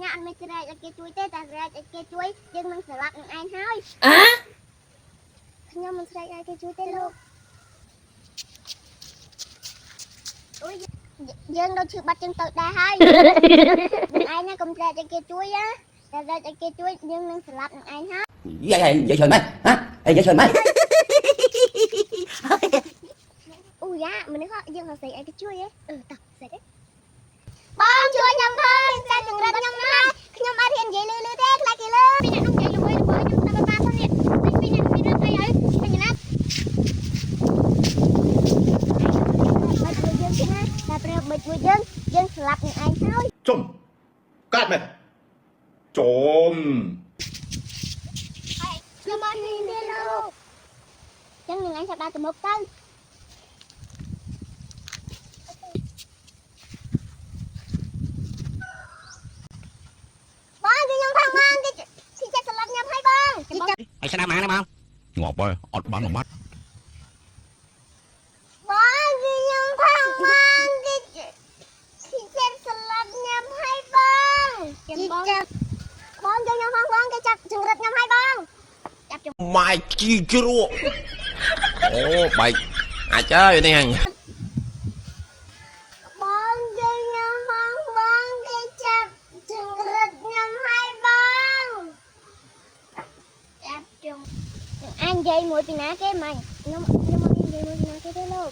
ណាអត់មានស្រែកឲ្យគេជួយទេតែស្រែកឲ្យគេជួយយើងនឹងស្លាប់នឹងឯងហើយខ្ញុំមិនស្រែកឲ្យគេជួយទេលោកអូយយើងដូចឈឺបាត់ជើងទៅដែរហើយឯងណាកុំស្រែកឲ្យគេជួយណាតែស្រែកឲ្យគេជួយយើងនឹងស្លាប់នឹងឯងហើយvậy trời mấy hả vậy trời mấy អូយ៉ាមនុស្សយើងហៅស្រែកឲ្យគេជួយតោះស្រែកបងជួយខ្ញុំផងតែចង្រិតខ្ញុំមកខ្ញុំអត់ហ៊ាននិយាយលឺទេខ្លាចគេលឺពីអ្នកនោះនិយាយល្បីល្បីខ្ញុំតាមបានទៅនេះពីអ្នកមានរឿងអីហើយពេញណាត់មកជួយយើងទេណាតែប្រាប់មកជួយយើងស្លាប់នឹងឯងហើយ 좀 까매 좀 ខ្ញុំអត់ហ៊ានទេលោកចឹងនឹងឯងចាប់ដើរទៅមុខទៅបងខ្ញុំផងបងគេចិត្តស្លាប់ខ្ញុំហើយបង mày sẽ đam ăn đấy không ngọt ơi ọt bắn vào mắt បងខ្ញុំផងបងគេចិត្តស្លាប់ខ្ញុំហើយបងបងជួយខ្ញុំផងបងគេចាប់ចង្រិតខ្ញុំហើយបងចាប់ mày chi chua ô bậy à chơi đi hằng បងជួយខ្ញុំផងបងគេចាប់ចង្រិតខ្ញុំហើយបងចាប់ជុំអញនិយាយមួយពីណាគេមិនខ្ញុំអត់និយាយមួយពីណាគេទេលោក